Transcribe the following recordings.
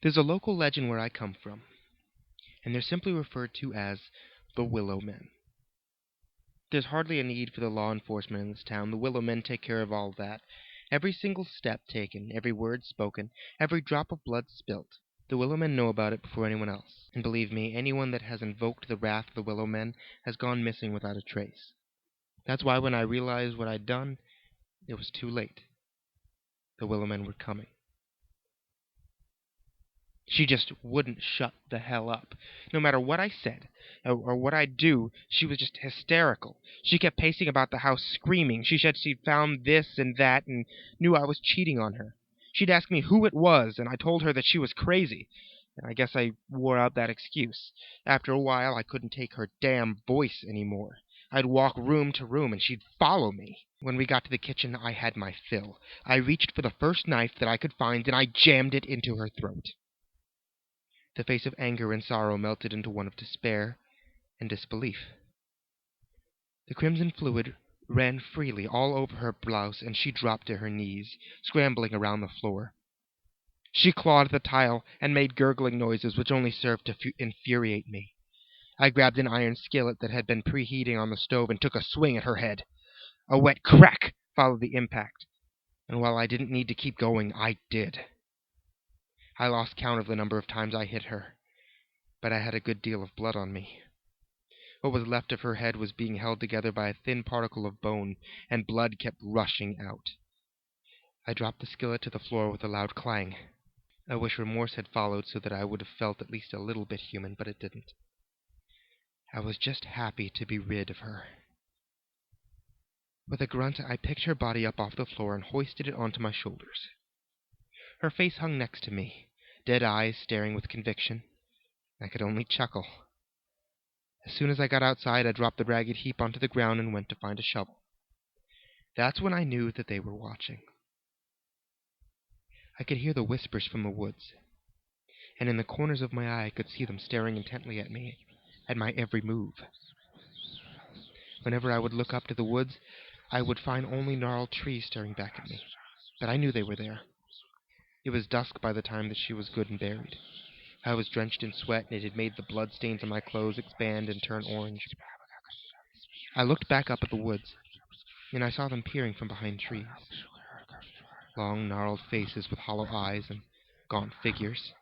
There's a local legend where I come from, and they're simply referred to as the Willow Men. There's hardly a need for the law enforcement in this town. The Willow Men take care of all that. Every single step taken, every word spoken, every drop of blood spilt. The Willow Men know about it before anyone else. And believe me, anyone that has invoked the wrath of the Willow Men has gone missing without a trace. That's why when I realized what I'd done, it was too late. The Willow Men were coming. She just wouldn't shut the hell up. No matter what I said, or what I'd do, she was just hysterical. She kept pacing about the house screaming. She said she'd found this and that and knew I was cheating on her. She'd ask me who it was, and I told her that she was crazy. And I guess I wore out that excuse. After a while, I couldn't take her damn voice anymore. I'd walk room to room, and she'd follow me. When we got to the kitchen, I had my fill. I reached for the first knife that I could find, and I jammed it into her throat. The face of anger and sorrow melted into one of despair and disbelief. The crimson fluid ran freely all over her blouse, and she dropped to her knees, scrambling around the floor. She clawed the tile and made gurgling noises which only served to infuriate me. I grabbed an iron skillet that had been preheating on the stove and took a swing at her head. A wet crack followed the impact, and while I didn't need to keep going, I did. I lost count of the number of times I hit her, but I had a good deal of blood on me. What was left of her head was being held together by a thin particle of bone, and blood kept rushing out. I dropped the skillet to the floor with a loud clang. I wish remorse had followed so that I would have felt at least a little bit human, but it didn't. I was just happy to be rid of her. With a grunt, I picked her body up off the floor and hoisted it onto my shoulders. Her face hung next to me, dead eyes staring with conviction. I could only chuckle. As soon as I got outside, I dropped the ragged heap onto the ground and went to find a shovel. That's when I knew that they were watching. I could hear the whispers from the woods, and in the corners of my eye I could see them staring intently at me, at my every move. Whenever I would look up to the woods, I would find only gnarled trees staring back at me, but I knew they were there. It was dusk by the time that she was good and buried. I was drenched in sweat, and it had made the blood stains on my clothes expand and turn orange. I looked back up at the woods, and I saw them peering from behind trees. Long, gnarled faces with hollow eyes and gaunt figures.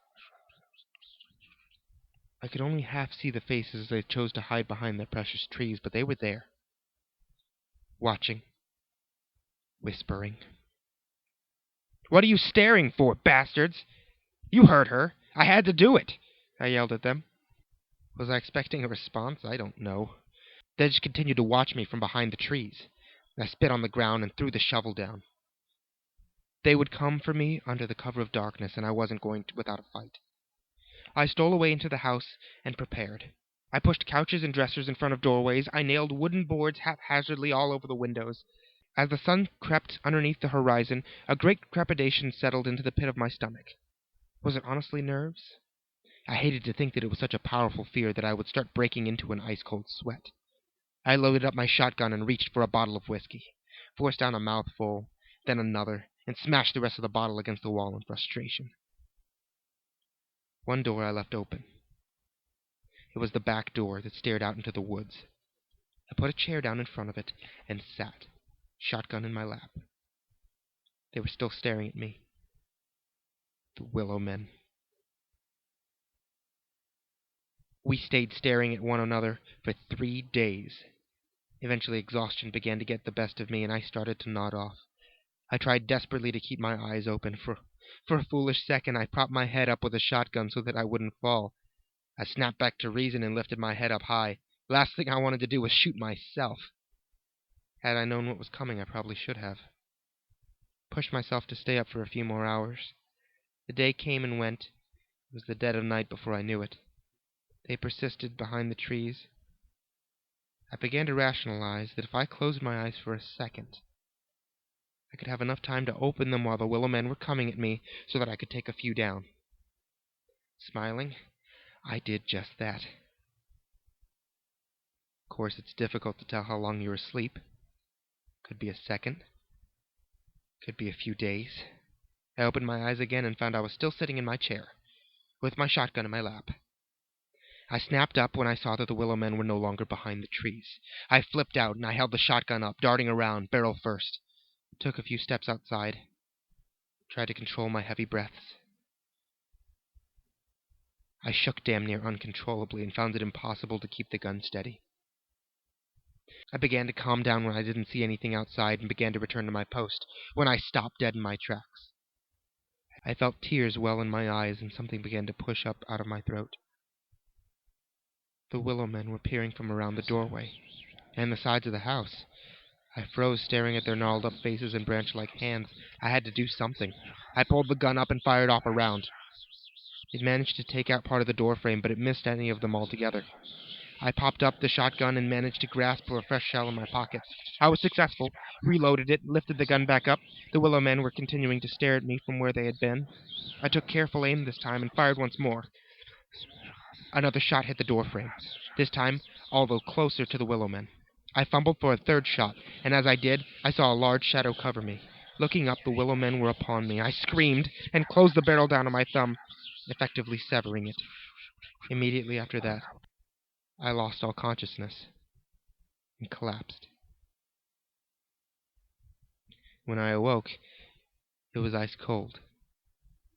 I could only half see the faces as they chose to hide behind their precious trees, but they were there. Watching. Whispering. "What are you staring for, bastards? You heard her. I had to do it," I yelled at them. Was I expecting a response? I don't know. They just continued to watch me from behind the trees. I spit on the ground and threw the shovel down. They would come for me under the cover of darkness, and I wasn't going without a fight. I stole away into the house and prepared. I pushed couches and dressers in front of doorways. I nailed wooden boards haphazardly all over the windows. As the sun crept underneath the horizon, a great trepidation settled into the pit of my stomach. Was it honestly nerves? I hated to think that it was such a powerful fear that I would start breaking into an ice-cold sweat. I loaded up my shotgun and reached for a bottle of whiskey, forced down a mouthful, then another, and smashed the rest of the bottle against the wall in frustration. One door I left open. It was the back door that stared out into the woods. I put a chair down in front of it and sat, shotgun in my lap. They were still staring at me. The Willow Men. We stayed staring at one another for 3 days. Eventually exhaustion began to get the best of me, and I started to nod off. I tried desperately to keep my eyes open. For a foolish second, I propped my head up with a shotgun so that I wouldn't fall. I snapped back to reason and lifted my head up high. The last thing I wanted to do was shoot myself. Had I known what was coming, I probably should have. Pushed myself to stay up for a few more hours. The day came and went. It was the dead of night before I knew it. They persisted behind the trees. I began to rationalize that if I closed my eyes for a second, I could have enough time to open them while the Willow Men were coming at me so that I could take a few down. Smiling, I did just that. Of course, it's difficult to tell how long you're asleep. Could be a second. Could be a few days. I opened my eyes again and found I was still sitting in my chair. with my shotgun in my lap. I snapped up when I saw that the Willow Men were no longer behind the trees. I flipped out and I held the shotgun up, darting around, barrel first. Took a few steps outside. Tried to control my heavy breaths. I shook damn near uncontrollably and found it impossible to keep the gun steady. I began to calm down when I didn't see anything outside and began to return to my post, when I stopped dead in my tracks. I felt tears well in my eyes and something began to push up out of my throat. The Willow Men were peering from around the doorway and the sides of the house. I froze, staring at their gnarled up faces and branch-like hands. I had to do something. I pulled the gun up and fired off a round. It managed to take out part of the doorframe, but it missed any of them altogether. I popped up the shotgun and managed to grasp for a fresh shell in my pocket. I was successful, reloaded it, lifted the gun back up. The Willow Men were continuing to stare at me from where they had been. I took careful aim this time and fired once more. Another shot hit the doorframe, this time although closer to the Willow Men. I fumbled for a third shot, and as I did, I saw a large shadow cover me. Looking up, the Willow Men were upon me. I screamed and closed the barrel down on my thumb, effectively severing it. Immediately after that, I lost all consciousness and collapsed. When I awoke, it was ice cold.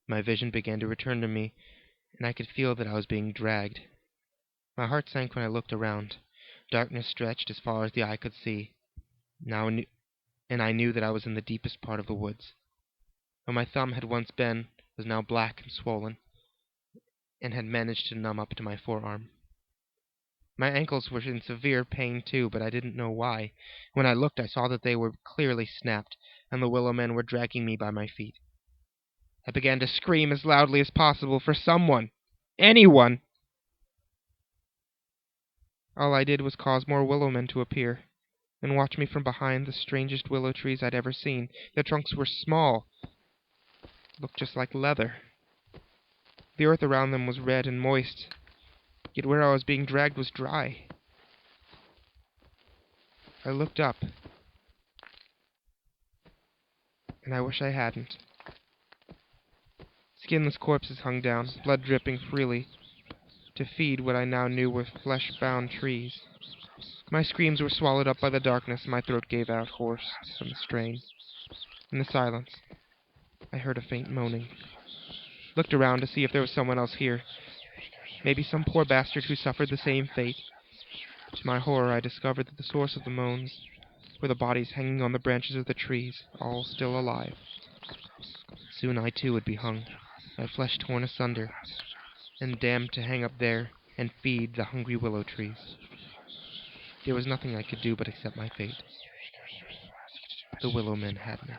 My vision began to return to me, and I could feel that I was being dragged. My heart sank when I looked around. Darkness stretched as far as the eye could see, and I knew that I was in the deepest part of the woods. Where my thumb had once been was now black and swollen, and had managed to numb up to my forearm. My ankles were in severe pain too, but I didn't know why. When I looked, I saw that they were clearly snapped, and the Willow Men were dragging me by my feet. I began to scream as loudly as possible for someone, anyone. All I did was cause more Willow Men to appear, and watch me from behind the strangest willow trees I'd ever seen. Their trunks were small, looked just like leather. The earth around them was red and moist, yet where I was being dragged was dry. I looked up, and I wish I hadn't. Skinless corpses hung down, blood dripping freely, to feed what I now knew were flesh-bound trees. My screams were swallowed up by the darkness, and my throat gave out hoarse from the strain. In the silence, I heard a faint moaning. Looked around to see if there was someone else here. Maybe some poor bastard who suffered the same fate. To my horror, I discovered that the source of the moans were the bodies hanging on the branches of the trees, all still alive. Soon I too would be hung, my flesh torn asunder, and damned to hang up there and feed the hungry willow trees. There was nothing I could do but accept my fate. The Willow Men had me.